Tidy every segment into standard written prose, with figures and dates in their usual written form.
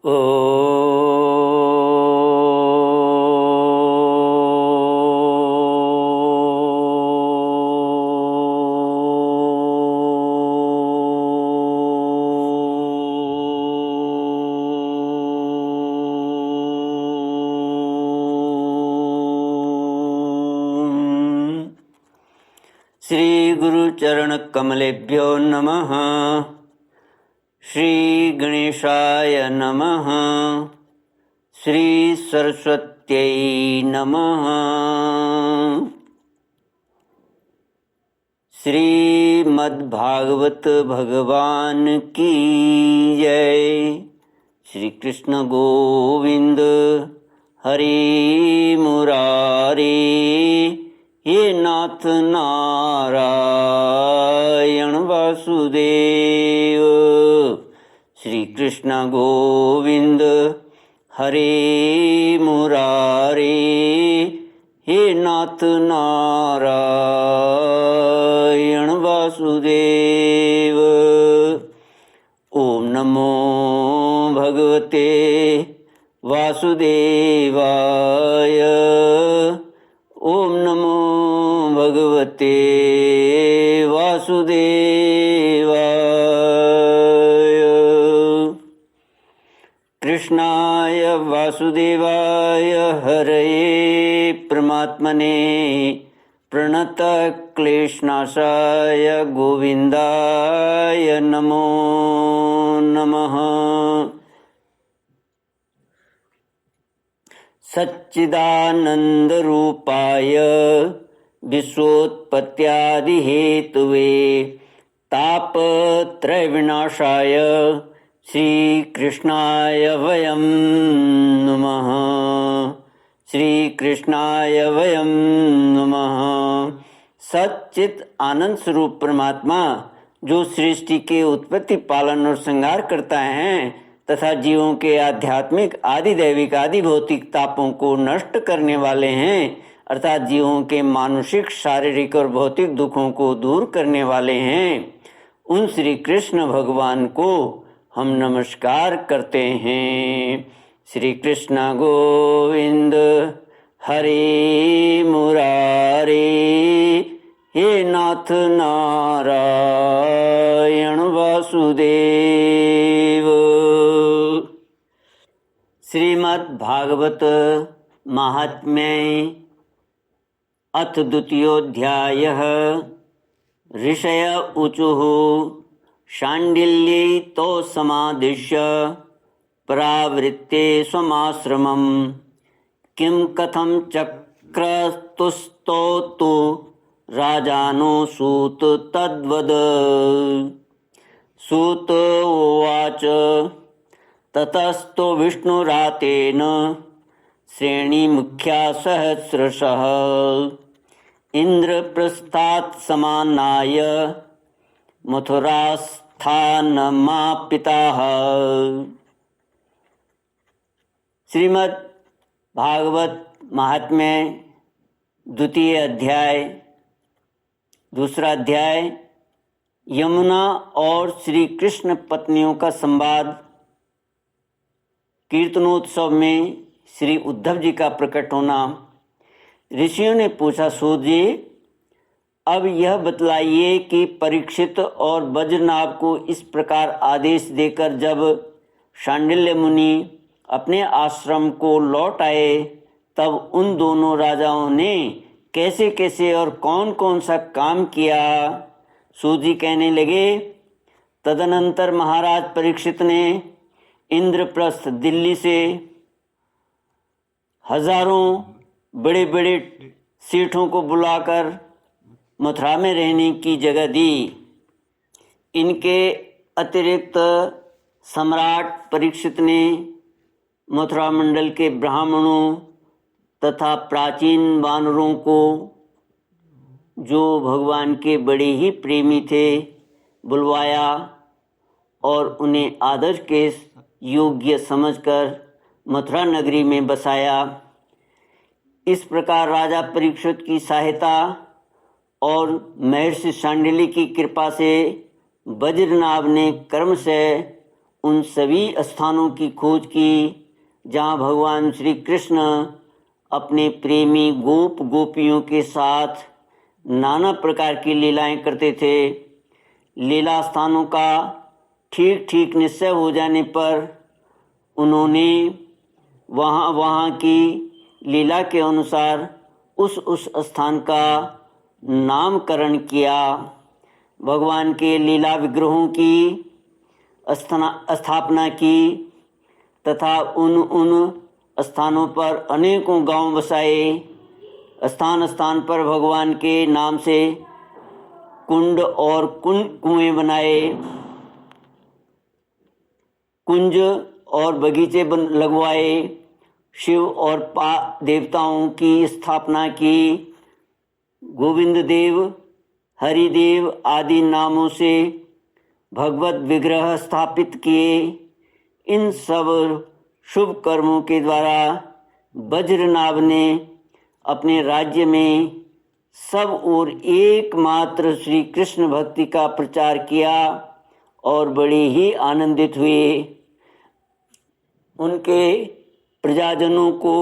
ओ श्री गुरुचरण कमलेभ्यो नमः। श्री गणेशाय नमः। श्री सरस्वत्यै नमः। श्रीमद्भागवत भगवान की जय। श्री कृष्ण गोविंद हरि मुरारी, हे नाथ नारायण वासुदेव। श्री कृष्ण गोविंद हरे मुरारी, हे नाथ नारायण वासुदेव। ओम नमो भगवते वासुदेवाय। ओम नमो भगवते वासुदेवाय। कृष्णाय वासुदेवाय हरये परमात्मने प्रणतक्लेशनाशाय गोविन्दाय नमो नमः। सच्चिदानन्दरूपाय विश्वोत्पत्त्यादिहेतवे तापत्रयविनाशाय श्रीकृष्णाय वयं नमः। श्रीकृष्णाय वयं नमः। सच्चित आनंद स्वरूप परमात्मा जो सृष्टि के उत्पत्ति, पालन और संहार करता है तथा जीवों के आध्यात्मिक, आदि दैविक, आदि भौतिक तापों को नष्ट करने वाले हैं, अर्थात जीवों के मानसिक, शारीरिक और भौतिक दुखों को दूर करने वाले हैं, उन श्री कृष्ण भगवान को हम नमस्कार करते हैं। श्री कृष्ण गोविंद हरे मुरारी, हे नाथ नारायण वासुदेव। श्रीमद्भागवत महात्म्य अथ द्वितीयोऽध्यायः। ऋषय ऊचुः शाण्डिल्ये तो समादिश्य परावृत्ते स्वमाश्रमं किं कथं चक्रस्तुस्तो तु राजानो सूत तद्वद। सूत उवाच ततस्तो विष्णुरातेन श्रेणीमुख्या सहस्रशः इंद्रप्रस्थात् समानाय मथुरास्थानमापिताः। श्रीमद् भागवत महात्म्य द्वितीय अध्याय, दूसरा अध्याय, यमुना और श्री कृष्ण पत्नियों का संवाद। कीर्तनोत्सव में श्री उद्धव जी का प्रकट होना। ऋषियों ने पूछा, सूत जी, अब यह बतलाइए कि परीक्षित और वज्रनाभ को इस प्रकार आदेश देकर जब शांडिल्य मुनि अपने आश्रम को लौट आए, तब उन दोनों राजाओं ने कैसे कैसे और कौन कौन सा काम किया। सूत जी कहने लगे, तदनंतर महाराज परीक्षित ने इंद्रप्रस्थ दिल्ली से हजारों बड़े बड़े सेठों को बुलाकर मथुरा में रहने की जगह दी। इनके अतिरिक्त सम्राट परीक्षित ने मथुरा मंडल के ब्राह्मणों तथा प्राचीन वानरों को, जो भगवान के बड़े ही प्रेमी थे, बुलवाया और उन्हें आदर के योग्य समझकर मथुरा नगरी में बसाया। इस प्रकार राजा परीक्षित की सहायता और महर्षि शांडिल्य की कृपा से वज्रनाभ ने कर्म से उन सभी स्थानों की खोज की जहाँ भगवान श्री कृष्ण अपने प्रेमी गोप गोपियों के साथ नाना प्रकार की लीलाएं करते थे। लीला स्थानों का ठीक ठीक निश्चय हो जाने पर उन्होंने वहाँ की लीला के अनुसार उस स्थान का नामकरण किया। भगवान के लीला विग्रहों की स्थापना की तथा उन स्थानों पर अनेकों गांव बसाए। स्थान स्थान पर भगवान के नाम से कुंड और कुएं बनाए, कुंज और बगीचे लगवाए। शिव और देवताओं की स्थापना की। गोविंद देव, हरिदेव आदि नामों से भगवत विग्रह स्थापित किए। इन सब शुभ कर्मों के द्वारा वज्रनाभ ने अपने राज्य में सब ओर एकमात्र श्री कृष्ण भक्ति का प्रचार किया और बड़े ही आनंदित हुए। उनके प्रजाजनों को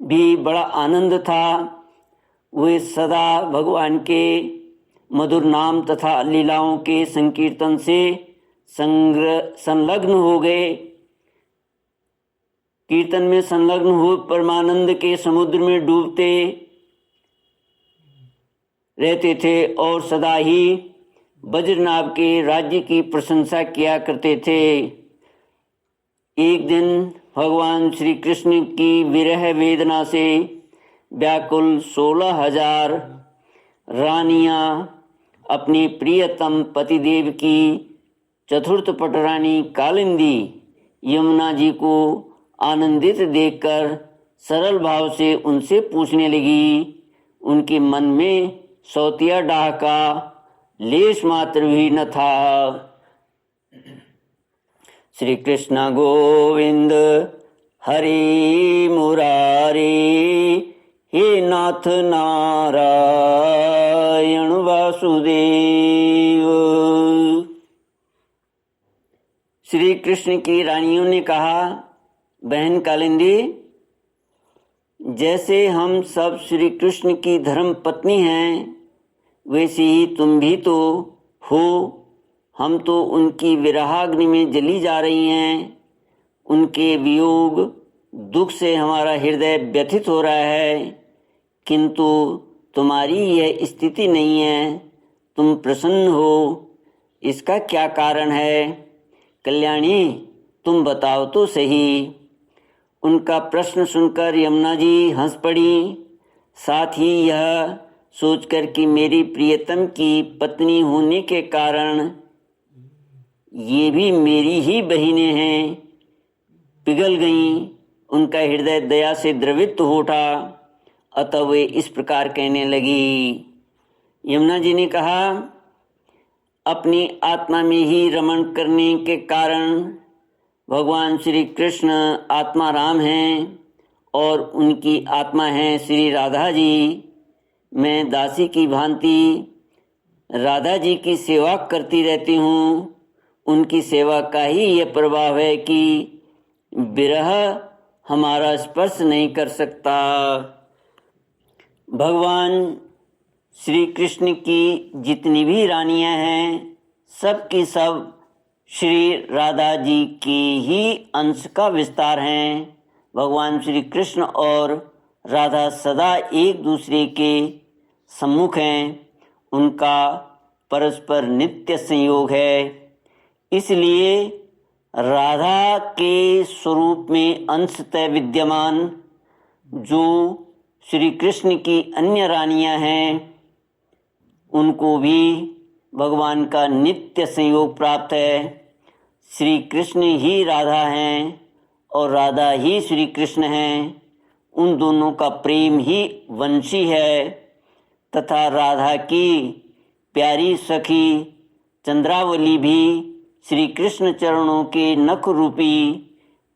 भी बड़ा आनंद था। वे सदा भगवान के मधुर नाम तथा लीलाओं के संकीर्तन से संलग्न हो गए। कीर्तन में संलग्न हो परमानंद के समुद्र में डूबते रहते थे और सदा ही वज्रनाभ के राज्य की प्रशंसा किया करते थे। एक दिन भगवान श्री कृष्ण की विरह वेदना से व्याकुल 16,000 रानियां अपनी प्रियतम पतिदेव की चतुर्थ पटरानी कालिंदी यमुना जी को आनंदित देखकर सरल भाव से उनसे पूछने लगी। उनके मन में सौतिया डाह का लेश मात्र भी न था। श्री कृष्ण गोविंद हरि मुरारी, हे नाथ नारायण वासुदेव। श्री कृष्ण की रानियों ने कहा, बहन कालिंदी, जैसे हम सब श्री कृष्ण की धर्म पत्नी हैं, वैसे ही तुम भी तो हो। हम तो उनकी विरहाग्नि में जली जा रही हैं। उनके वियोग दुख से हमारा हृदय व्यथित हो रहा है, किंतु तुम्हारी यह स्थिति नहीं है। तुम प्रसन्न हो, इसका क्या कारण है? कल्याणी, तुम बताओ तो सही। उनका प्रश्न सुनकर यमुना जी हंस पड़ी। साथ ही यह सोचकर कि मेरी प्रियतम की पत्नी होने के कारण ये भी मेरी ही बहिनें हैं, पिघल गईं। उनका हृदय दया से द्रवित हो उठा। अतः वे इस प्रकार कहने लगी। यमुना जी ने कहा, अपनी आत्मा में ही रमण करने के कारण भगवान श्री कृष्ण आत्मा राम हैं और उनकी आत्मा है श्री राधा जी। मैं दासी की भांति राधा जी की सेवा करती रहती हूँ। उनकी सेवा का ही यह प्रभाव है कि विरह हमारा स्पर्श नहीं कर सकता। भगवान श्री कृष्ण की जितनी भी रानियां हैं, सब की सब श्री राधा जी के ही अंश का विस्तार हैं। भगवान श्री कृष्ण और राधा सदा एक दूसरे के सम्मुख हैं। उनका परस्पर नित्य संयोग है। इसलिए राधा के स्वरूप में अंशतः विद्यमान जो श्री कृष्ण की अन्य रानियां हैं, उनको भी भगवान का नित्य संयोग प्राप्त है। श्री कृष्ण ही राधा हैं और राधा ही श्री कृष्ण हैं। उन दोनों का प्रेम ही वंशी है तथा राधा की प्यारी सखी चंद्रावली भी श्री कृष्ण चरणों के नख रूपी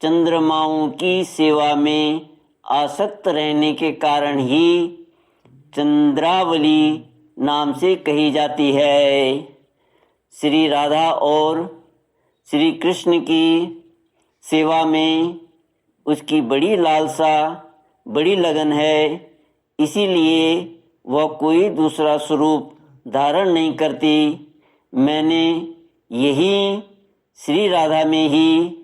चंद्रमाओं की सेवा में आसक्त रहने के कारण ही चंद्रावली नाम से कही जाती है। श्री राधा और श्री कृष्ण की सेवा में उसकी बड़ी लालसा, बड़ी लगन है, इसीलिए वह कोई दूसरा स्वरूप धारण नहीं करती। मैंने यही श्री राधा में ही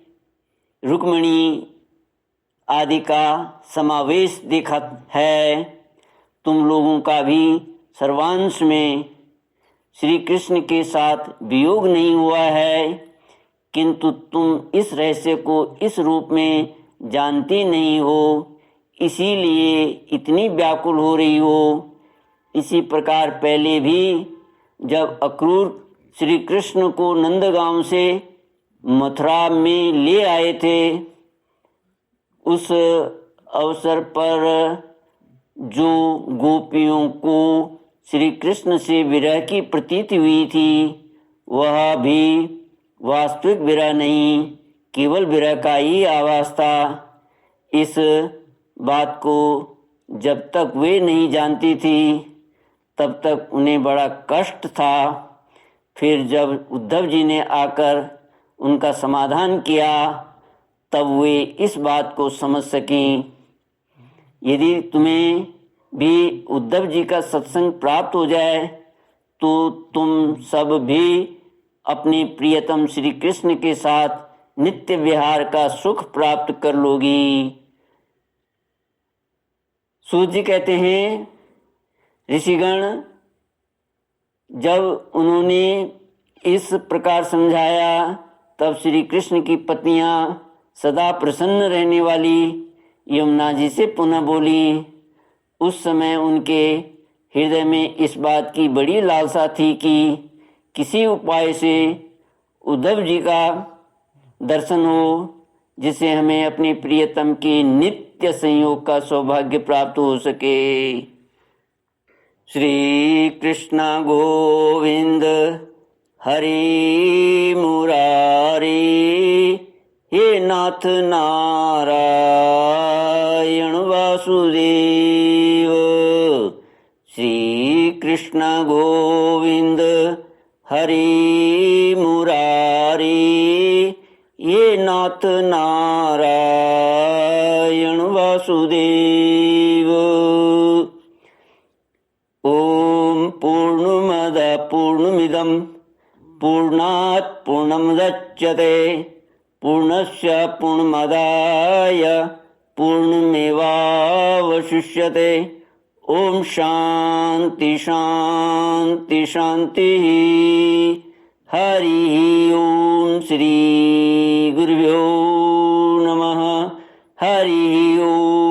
रुक्मिणी आदि का समावेश देखा है। तुम लोगों का भी सर्वांश में श्री कृष्ण के साथ वियोग नहीं हुआ है, किंतु तुम इस रहस्य को इस रूप में जानती नहीं हो, इसीलिए इतनी व्याकुल हो रही हो। इसी प्रकार पहले भी जब अक्रूर श्री कृष्ण को नंदगांव से मथुरा में ले आए थे, उस अवसर पर जो गोपियों को श्री कृष्ण से विरह की प्रतीति हुई थी, वह भी वास्तविक विरह नहीं, केवल विरह का ही आभास था। इस बात को जब तक वे नहीं जानती थी, तब तक उन्हें बड़ा कष्ट था। फिर जब उद्धव जी ने आकर उनका समाधान किया, तब वे इस बात को समझ सकीं। यदि तुम्हें भी उद्धव जी का सत्संग प्राप्त हो जाए, तो तुम सब भी अपने प्रियतम श्री कृष्ण के साथ नित्य विहार का सुख प्राप्त कर लोगी। सूत जी कहते हैं, ऋषिगण जब उन्होंने इस प्रकार समझाया, तब श्री कृष्ण की पत्नियां सदा प्रसन्न रहने वाली यमुना जी से पुनः बोली। उस समय उनके हृदय में इस बात की बड़ी लालसा थी कि किसी उपाय से उद्धव जी का दर्शन हो, जिससे हमें अपने प्रियतम के नित्य संयोग का सौभाग्य प्राप्त हो सके। श्री कृष्ण गोविंद हरि मुरारी, हे नाथ नारायण वासुदेव। श्री कृष्ण गोविंद हरि मुरारी, ये नाथ नारायण वासुदेव। ओम पूर्णमद पूर्णमिदं पूर्णात् पूर्णमुदच्यते पूर्णस्य पूर्णमादाय पूर्णमेवावशिष्यते। ओम शांति शांति शांति। हरि ओम श्री गुरुभ्यो नमः। हरि ओम।